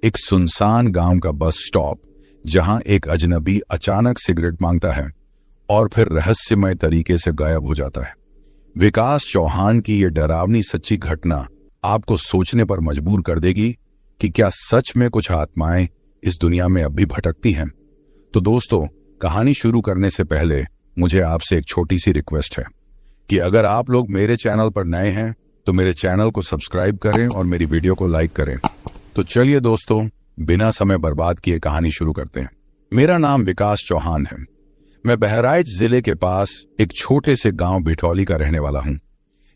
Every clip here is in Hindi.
एक सुनसान गांव का बस स्टॉप जहां एक अजनबी अचानक सिगरेट मांगता है और फिर रहस्यमय तरीके से गायब हो जाता है। विकास चौहान की यह डरावनी सच्ची घटना आपको सोचने पर मजबूर कर देगी कि क्या सच में कुछ आत्माएं इस दुनिया में अब भी भटकती हैं। तो दोस्तों, कहानी शुरू करने से पहले मुझे आपसे एक छोटी सी रिक्वेस्ट है कि अगर आप लोग मेरे चैनल पर नए हैं तो मेरे चैनल को सब्सक्राइब करें और मेरी वीडियो को लाइक करें। तो चलिए दोस्तों, बिना समय बर्बाद किए कहानी शुरू करते हैं। मेरा नाम विकास चौहान है। मैं बहराइच जिले के पास एक छोटे से गांव भिठौली का रहने वाला हूं।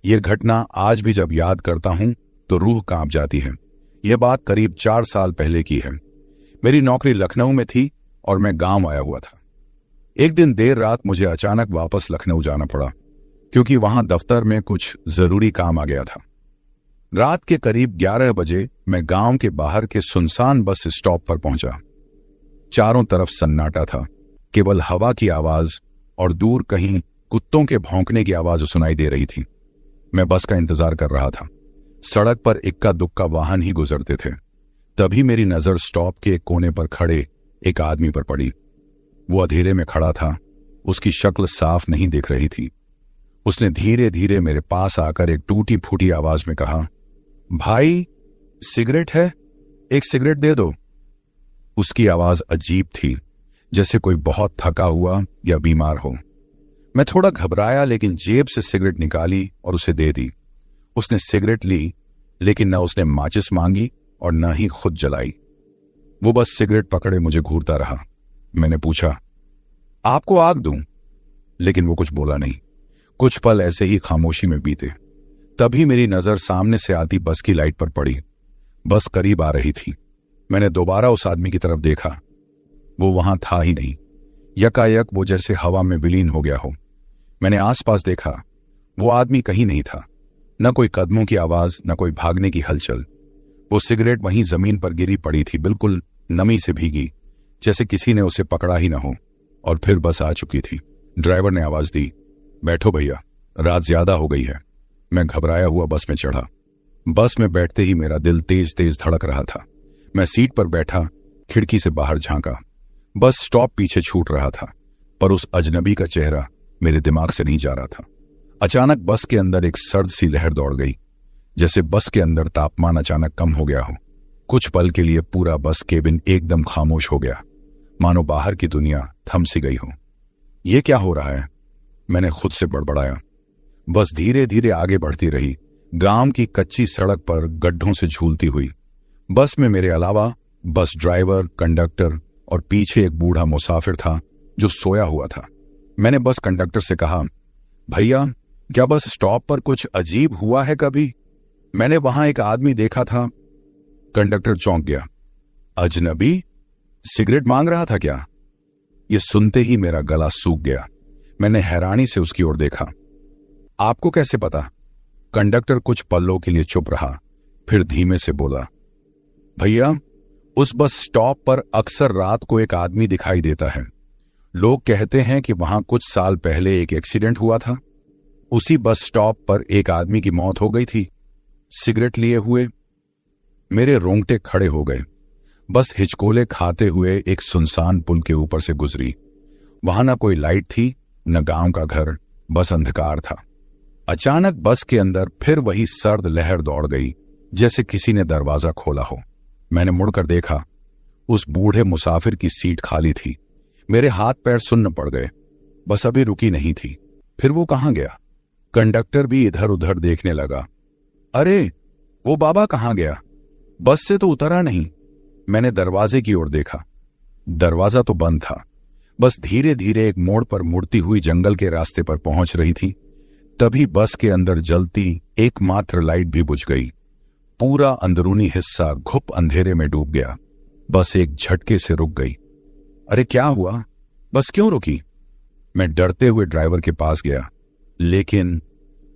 यह घटना आज भी जब याद करता हूं तो रूह कांप जाती है। यह बात करीब 4 साल पहले की है। मेरी नौकरी लखनऊ में थी और मैं गांव आया हुआ था। एक दिन देर रात मुझे अचानक वापस लखनऊ जाना पड़ा क्योंकि वहां दफ्तर में कुछ जरूरी काम आ गया था। रात के करीब 11 बजे मैं गांव के बाहर के सुनसान बस स्टॉप पर पहुंचा। चारों तरफ सन्नाटा था, केवल हवा की आवाज और दूर कहीं कुत्तों के भौंकने की आवाज सुनाई दे रही थी। मैं बस का इंतजार कर रहा था। सड़क पर इक्का दुक्का वाहन ही गुजरते थे। तभी मेरी नजर स्टॉप के एक कोने पर खड़े एक आदमी पर पड़ी। वो अंधेरे में खड़ा था। उसकी शक्ल साफ नहीं दिख रही थी। उसने धीरे धीरे मेरे पास आकर एक टूटी फूटी आवाज में कहा, भाई सिगरेट है? एक सिगरेट दे दो। उसकी आवाज अजीब थी, जैसे कोई बहुत थका हुआ या बीमार हो। मैं थोड़ा घबराया लेकिन जेब से सिगरेट निकाली और उसे दे दी। उसने सिगरेट ली लेकिन न उसने माचिस मांगी और न ही खुद जलाई। वो बस सिगरेट पकड़े मुझे घूरता रहा। मैंने पूछा, आपको आग दूं? लेकिन वो कुछ बोला नहीं। कुछ पल ऐसे ही खामोशी में बीते। तभी मेरी नजर सामने से आती बस की लाइट पर पड़ी। बस करीब आ रही थी। मैंने दोबारा उस आदमी की तरफ देखा। वो वहां था ही नहीं। यकायक वो जैसे हवा में विलीन हो गया हो। मैंने आसपास देखा। वो आदमी कहीं नहीं था। न कोई कदमों की आवाज, न कोई भागने की हलचल। वो सिगरेट वहीं जमीन पर गिरी पड़ी थी, बिल्कुल नमी से भीगी, जैसे किसी ने उसे पकड़ा ही न हो। और फिर बस आ चुकी थी। ड्राइवर ने आवाज दी, बैठो भैया, रात ज्यादा हो गई है। मैं घबराया हुआ बस में चढ़ा। बस में बैठते ही मेरा दिल तेज तेज धड़क रहा था। मैं सीट पर बैठा, खिड़की से बाहर झांका। बस स्टॉप पीछे छूट रहा था, पर उस अजनबी का चेहरा मेरे दिमाग से नहीं जा रहा था। अचानक बस के अंदर एक सर्द सी लहर दौड़ गई, जैसे बस के अंदर तापमान अचानक कम हो गया हो। कुछ पल के लिए पूरा बस केबिन एकदम खामोश हो गया, मानो बाहर की दुनिया थम सी गई हो। ये क्या हो रहा है? मैंने खुद से बड़बड़ाया। बस धीरे धीरे आगे बढ़ती रही, गांव की कच्ची सड़क पर गड्ढों से झूलती हुई। बस में मेरे अलावा बस ड्राइवर, कंडक्टर और पीछे एक बूढ़ा मुसाफिर था जो सोया हुआ था। मैंने बस कंडक्टर से कहा, भैया क्या बस स्टॉप पर कुछ अजीब हुआ है कभी? मैंने वहां एक आदमी देखा था। कंडक्टर चौंक गया। अजनबी? सिगरेट मांग रहा था क्या? ये सुनते ही मेरा गला सूख गया। मैंने हैरानी से उसकी ओर देखा। आपको कैसे पता? कंडक्टर कुछ पलों के लिए चुप रहा, फिर धीमे से बोला, भैया उस बस स्टॉप पर अक्सर रात को एक आदमी दिखाई देता है। लोग कहते हैं कि वहां कुछ साल पहले एक एक्सीडेंट हुआ था। उसी बस स्टॉप पर एक आदमी की मौत हो गई थी, सिगरेट लिए हुए। मेरे रोंगटे खड़े हो गए। बस हिचकोले खाते हुए एक सुनसान पुल के ऊपर से गुजरी। वहां न कोई लाइट थी, न गांव का घर, बस अंधकार था। अचानक बस के अंदर फिर वही सर्द लहर दौड़ गई, जैसे किसी ने दरवाजा खोला हो। मैंने मुड़कर देखा। उस बूढ़े मुसाफिर की सीट खाली थी। मेरे हाथ पैर सुन्न पड़ गए। बस अभी रुकी नहीं थी। फिर वो कहां गया? कंडक्टर भी इधर उधर देखने लगा। अरे वो बाबा कहां गया? बस से तो उतरा नहीं। मैंने दरवाजे की ओर देखा। दरवाजा तो बंद था। बस धीरे धीरे एक मोड़ पर मुड़ती हुई जंगल के रास्ते पर पहुंच रही थी। तभी बस के अंदर जलती एकमात्र लाइट भी बुझ गई। पूरा अंदरूनी हिस्सा घुप अंधेरे में डूब गया। बस एक झटके से रुक गई। अरे क्या हुआ? बस क्यों रुकी? मैं डरते हुए ड्राइवर के पास गया, लेकिन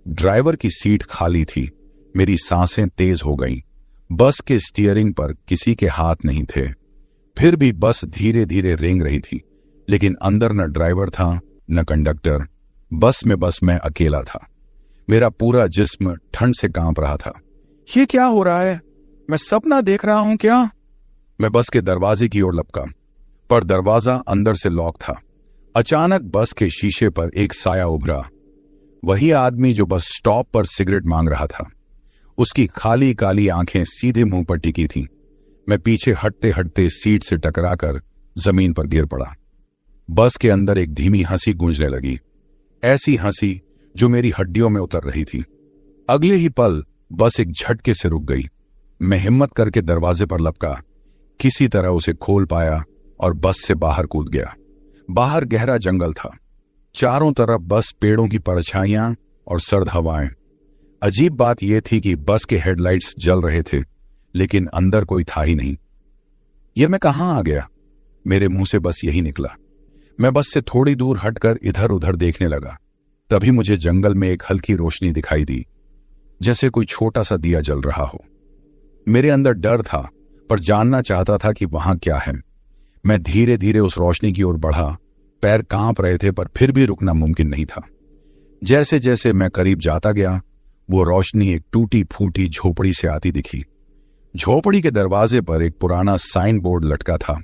ड्राइवर की सीट खाली थी। मेरी सांसें तेज हो गईं। बस के स्टीयरिंग पर किसी के हाथ नहीं थे। फिर भी बस धीरे धीरे रेंग रही थी, लेकिन अंदर न ड्राइवर था न कंडक्टर। बस में बस मैं अकेला था। मेरा पूरा जिस्म ठंड से कांप रहा था। ये क्या हो रहा है? मैं सपना देख रहा हूं क्या? मैं बस के दरवाजे की ओर लपका, पर दरवाजा अंदर से लॉक था। अचानक बस के शीशे पर एक साया उभरा। वही आदमी जो बस स्टॉप पर सिगरेट मांग रहा था। उसकी खाली काली आंखें सीधे मुंह पर टिकी थीं। मैं पीछे हटते हटते सीट से टकराकर जमीन पर गिर पड़ा। बस के अंदर एक धीमी हंसी गूंजने लगी, ऐसी हंसी जो मेरी हड्डियों में उतर रही थी। अगले ही पल बस एक झटके से रुक गई। मैं हिम्मत करके दरवाजे पर लपका, किसी तरह उसे खोल पाया और बस से बाहर कूद गया। बाहर गहरा जंगल था, चारों तरफ बस पेड़ों की परछाइयां और सर्द हवाएं। अजीब बात यह थी कि बस के हेडलाइट्स जल रहे थे, लेकिन अंदर कोई था ही नहीं। यह मैं कहां आ गया? मेरे मुंह से बस यही निकला। मैं बस से थोड़ी दूर हटकर इधर उधर देखने लगा। तभी मुझे जंगल में एक हल्की रोशनी दिखाई दी, जैसे कोई छोटा सा दिया जल रहा हो। मेरे अंदर डर था, पर जानना चाहता था कि वहां क्या है। मैं धीरे धीरे उस रोशनी की ओर बढ़ा। पैर कांप रहे थे, पर फिर भी रुकना मुमकिन नहीं था। जैसे जैसे मैं करीब जाता गया, वो रोशनी एक टूटी फूटी झोपड़ी से आती दिखी। झोपड़ी के दरवाजे पर एक पुराना साइन बोर्ड लटका था,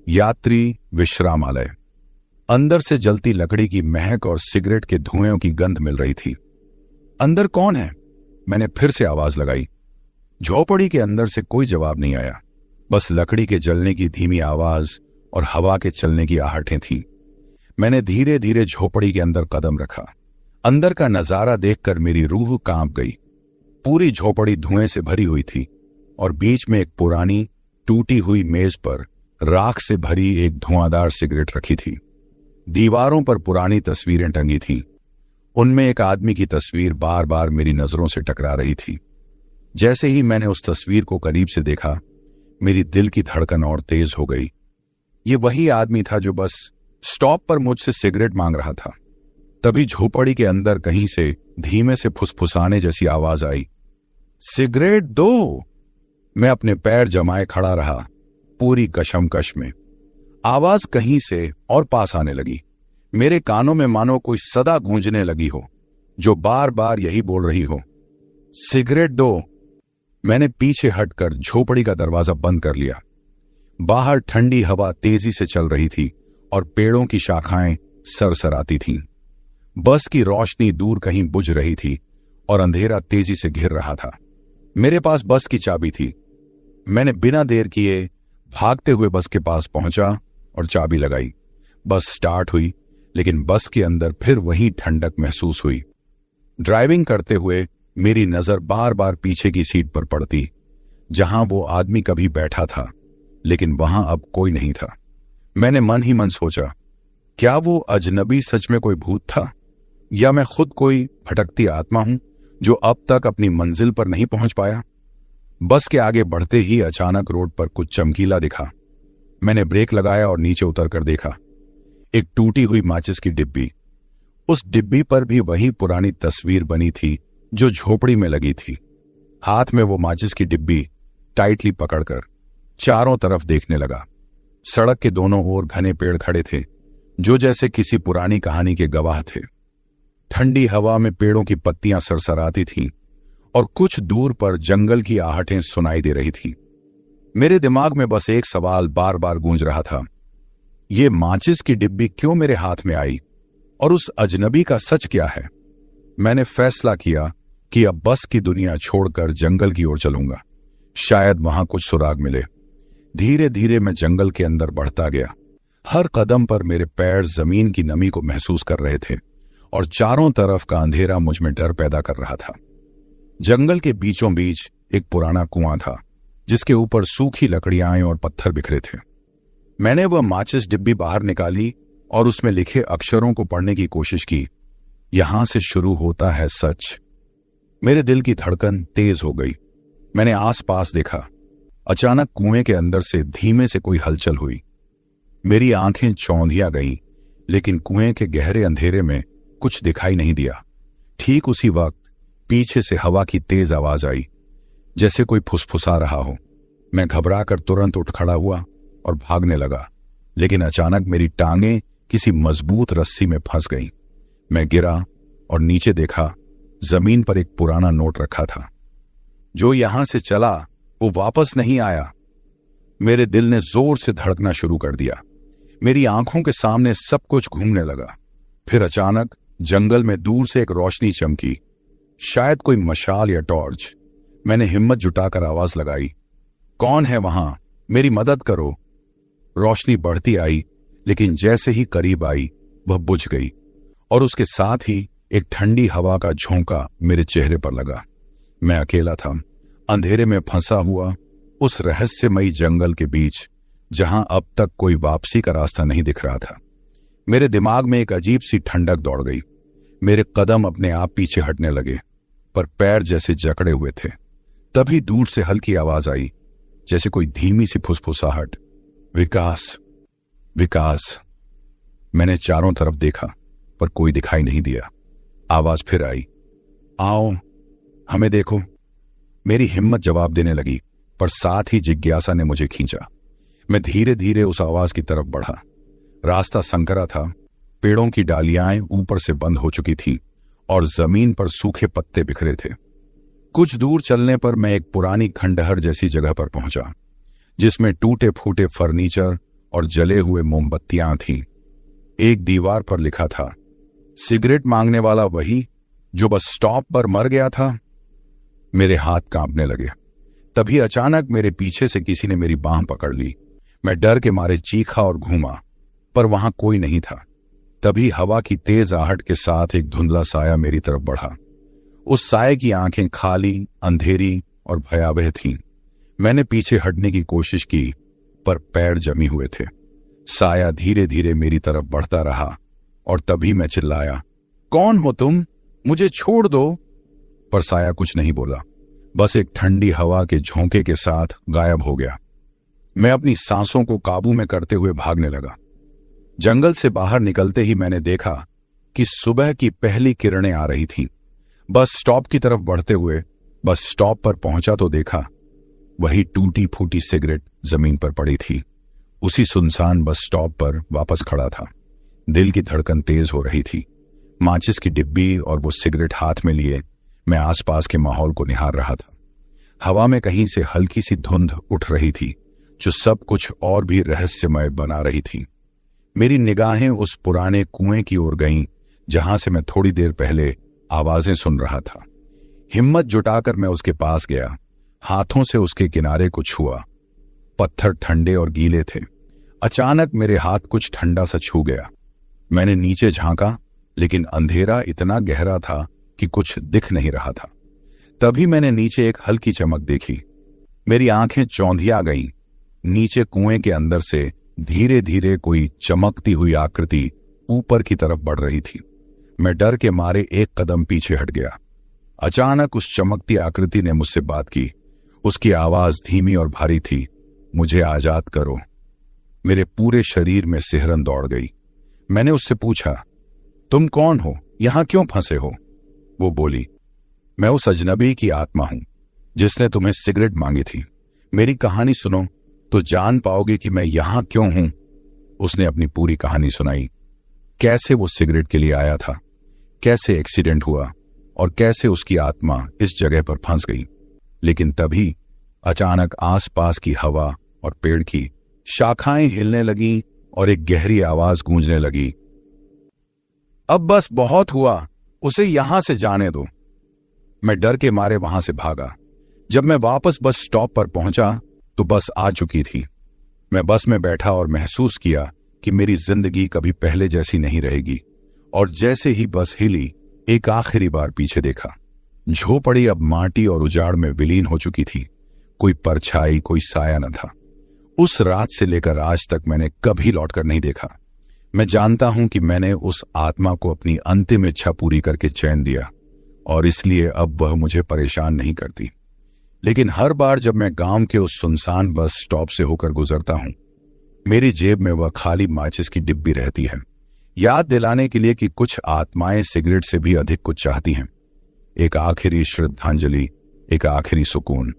यात्री विश्रामालय। अंदर से जलती लकड़ी की महक और सिगरेट के धुएं की गंध मिल रही थी। अंदर कौन है? मैंने फिर से आवाज लगाई। झोपड़ी के अंदर से कोई जवाब नहीं आया, बस लकड़ी के जलने की धीमी आवाज और हवा के चलने की आहटें थीं। मैंने धीरे धीरे झोपड़ी के अंदर कदम रखा। अंदर का नजारा देखकर मेरी रूह कांप गई। पूरी झोपड़ी धुएं से भरी हुई थी और बीच में एक पुरानी टूटी हुई मेज पर राख से भरी एक धुआंधार सिगरेट रखी थी। दीवारों पर पुरानी तस्वीरें टंगी थीं। उनमें एक आदमी की तस्वीर बार बार मेरी नजरों से टकरा रही थी। जैसे ही मैंने उस तस्वीर को करीब से देखा, मेरी दिल की धड़कन और तेज हो गई। ये वही आदमी था जो बस स्टॉप पर मुझसे सिगरेट मांग रहा था। तभी झोपड़ी के अंदर कहीं से धीमे से फुसफुसाने जैसी आवाज आई, सिगरेट दो। मैं अपने पैर जमाए खड़ा रहा, पूरी कशमकश में। आवाज कहीं से और पास आने लगी। मेरे कानों में मानो कोई सदा गूंजने लगी हो, जो बार बार यही बोल रही हो, सिगरेट दो। मैंने पीछे हटकर झोपड़ी का दरवाजा बंद कर लिया। बाहर ठंडी हवा तेजी से चल रही थी और पेड़ों की शाखाएं सरसराती थीं। बस की रोशनी दूर कहीं बुझ रही थी और अंधेरा तेजी से घिर रहा था। मेरे पास बस की चाबी थी। मैंने बिना देर किए भागते हुए बस के पास पहुंचा और चाबी लगाई। बस स्टार्ट हुई, लेकिन बस के अंदर फिर वही ठंडक महसूस हुई। ड्राइविंग करते हुए मेरी नजर बार बार पीछे की सीट पर पड़ती, जहां वो आदमी कभी बैठा था, लेकिन वहां अब कोई नहीं था। मैंने मन ही मन सोचा, क्या वो अजनबी सच में कोई भूत था, या मैं खुद कोई भटकती आत्मा हूं जो अब तक अपनी मंजिल पर नहीं पहुंच पाया। बस के आगे बढ़ते ही अचानक रोड पर कुछ चमकीला दिखा। मैंने ब्रेक लगाया और नीचे उतरकर देखा, एक टूटी हुई माचिस की डिब्बी। उस डिब्बी पर भी वही पुरानी तस्वीर बनी थी जो झोपड़ी में लगी थी। हाथ में वो माचिस की डिब्बी टाइटली पकड़कर चारों तरफ देखने लगा। सड़क के दोनों ओर घने पेड़ खड़े थे, जो जैसे किसी पुरानी कहानी के गवाह थे। ठंडी हवा में पेड़ों की पत्तियां सरसराती थीं और कुछ दूर पर जंगल की आहटें सुनाई दे रही थीं। मेरे दिमाग में बस एक सवाल बार बार गूंज रहा था, ये माचिस की डिब्बी क्यों मेरे हाथ में आई और उस अजनबी का सच क्या है। मैंने फैसला किया कि अब बस की दुनिया छोड़कर जंगल की ओर चलूंगा, शायद वहां कुछ सुराग मिले। धीरे धीरे मैं जंगल के अंदर बढ़ता गया। हर कदम पर मेरे पैर जमीन की नमी को महसूस कर रहे थे और चारों तरफ का अंधेरा मुझ में डर पैदा कर रहा था। जंगल के बीचों बीच एक पुराना कुआं था, जिसके ऊपर सूखी लकड़ियां और पत्थर बिखरे थे। मैंने वह माचिस डिब्बी बाहर निकाली और उसमें लिखे अक्षरों को पढ़ने की कोशिश की। यहां से शुरू होता है सच। मेरे दिल की धड़कन तेज हो गई। मैंने आसपास देखा। अचानक कुएं के अंदर से धीमे से कोई हलचल हुई। मेरी आंखें चौंधिया गईं, लेकिन कुएं के गहरे अंधेरे में कुछ दिखाई नहीं दिया। ठीक उसी वक्त पीछे से हवा की तेज आवाज आई, जैसे कोई फुसफुसा रहा हो। मैं घबराकर तुरंत उठ खड़ा हुआ और भागने लगा, लेकिन अचानक मेरी टांगें किसी मजबूत रस्सी में फंस गईं। मैं गिरा और नीचे देखा, जमीन पर एक पुराना नोट रखा था। जो यहां से चला वो वापस नहीं आया। मेरे दिल ने जोर से धड़कना शुरू कर दिया। मेरी आंखों के सामने सब कुछ घूमने लगा। फिर अचानक जंगल में दूर से एक रोशनी चमकी, शायद कोई मशाल या टॉर्च। मैंने हिम्मत जुटाकर आवाज लगाई, कौन है वहां? मेरी मदद करो। रोशनी बढ़ती आई, लेकिन जैसे ही करीब आई वह बुझ गई और उसके साथ ही एक ठंडी हवा का झोंका मेरे चेहरे पर लगा। मैं अकेला था, अंधेरे में फंसा हुआ उस रहस्यमयी जंगल के बीच, जहां अब तक कोई वापसी का रास्ता नहीं दिख रहा था। मेरे दिमाग में एक अजीब सी ठंडक दौड़ गई। मेरे कदम अपने आप पीछे हटने लगे, पर पैर जैसे जकड़े हुए थे। तभी दूर से हल्की आवाज आई, जैसे कोई धीमी सी फुसफुसाहट, विकास, विकास। मैंने चारों तरफ देखा, पर कोई दिखाई नहीं दिया। आवाज फिर आई, आओ, हमें देखो। मेरी हिम्मत जवाब देने लगी, पर साथ ही जिज्ञासा ने मुझे खींचा। मैं धीरे धीरे उस आवाज की तरफ बढ़ा। रास्ता संकरा था, पेड़ों की डालियां ऊपर से बंद हो चुकी थी और जमीन पर सूखे पत्ते बिखरे थे। कुछ दूर चलने पर मैं एक पुरानी खंडहर जैसी जगह पर पहुंचा, जिसमें टूटे फूटे फर्नीचर और जले हुए मोमबत्तियां थीं। एक दीवार पर लिखा था, सिगरेट मांगने वाला वही जो बस स्टॉप पर मर गया था। मेरे हाथ कांपने लगे। तभी अचानक मेरे पीछे से किसी ने मेरी बांह पकड़ ली। मैं डर के मारे चीखा और घूमा, पर वहां कोई नहीं था। तभी हवा की तेज आहट के साथ एक धुंधला साया मेरी तरफ बढ़ा। उस साये की आंखें खाली, अंधेरी और भयावह थीं। मैंने पीछे हटने की कोशिश की, पर पैर जमी हुए थे। साया धीरे धीरे मेरी तरफ बढ़ता रहा और तभी मैं चिल्लाया, कौन हो तुम? मुझे छोड़ दो। पर साया कुछ नहीं बोला, बस एक ठंडी हवा के झोंके के साथ गायब हो गया। मैं अपनी सांसों को काबू में करते हुए भागने लगा। जंगल से बाहर निकलते ही मैंने देखा कि सुबह की पहली किरणें आ रही थीं। बस स्टॉप की तरफ बढ़ते हुए बस स्टॉप पर पहुंचा तो देखा वही टूटी फूटी सिगरेट जमीन पर पड़ी थी। उसी सुनसान बस स्टॉप पर वापस खड़ा था। दिल की धड़कन तेज हो रही थी। माचिस की डिब्बी और वो सिगरेट हाथ में लिए मैं आसपास के माहौल को निहार रहा था। हवा में कहीं से हल्की सी धुंध उठ रही थी, जो सब कुछ और भी रहस्यमय बना रही थी। मेरी निगाहें उस पुराने कुएं की ओर गईं, जहां से मैं थोड़ी देर पहले आवाजें सुन रहा था। हिम्मत जुटाकर मैं उसके पास गया, हाथों से उसके किनारे को छुआ। पत्थर ठंडे और गीले थे। अचानक मेरे हाथ कुछ ठंडा सा छू गया। मैंने नीचे झांका, लेकिन अंधेरा इतना गहरा था कि कुछ दिख नहीं रहा था। तभी मैंने नीचे एक हल्की चमक देखी। मेरी आंखें चौंधिया गईं। नीचे कुएं के अंदर से धीरे धीरे कोई चमकती हुई आकृति ऊपर की तरफ बढ़ रही थी। मैं डर के मारे एक कदम पीछे हट गया। अचानक उस चमकती आकृति ने मुझसे बात की। उसकी आवाज धीमी और भारी थी, मुझे आजाद करो। मेरे पूरे शरीर में सिहरन दौड़ गई। मैंने उससे पूछा, तुम कौन हो? यहां क्यों फंसे हो? वो बोली, मैं उस अजनबी की आत्मा हूं जिसने तुम्हें सिगरेट मांगी थी। मेरी कहानी सुनो तो जान पाओगे कि मैं यहां क्यों हूं। उसने अपनी पूरी कहानी सुनाई। कैसे वो सिगरेट के लिए आया था, कैसे एक्सीडेंट हुआ और कैसे उसकी आत्मा इस जगह पर फंस गई। लेकिन तभी अचानक आसपास की हवा और पेड़ की शाखाएं हिलने लगीं और एक गहरी आवाज गूंजने लगी, अब बस बहुत हुआ, उसे यहां से जाने दो। मैं डर के मारे वहां से भागा। जब मैं वापस बस स्टॉप पर पहुंचा तो बस आ चुकी थी। मैं बस में बैठा और महसूस किया कि मेरी जिंदगी कभी पहले जैसी नहीं रहेगी। और जैसे ही बस हिली, एक आखिरी बार पीछे देखा। झोपड़ी अब माटी और उजाड़ में विलीन हो चुकी थी। कोई परछाई, कोई साया न था। उस रात से लेकर आज तक मैंने कभी लौटकर नहीं देखा। मैं जानता हूं कि मैंने उस आत्मा को अपनी अंतिम इच्छा पूरी करके चैन दिया और इसलिए अब वह मुझे परेशान नहीं करती। लेकिन हर बार जब मैं गांव के उस सुनसान बस स्टॉप से होकर गुजरता हूं, मेरी जेब में वह खाली माचिस की डिब्बी रहती है, याद दिलाने के लिए कि कुछ आत्माएं सिगरेट से भी अधिक कुछ चाहती हैं। एक आखिरी श्रद्धांजलि, एक आखिरी सुकून।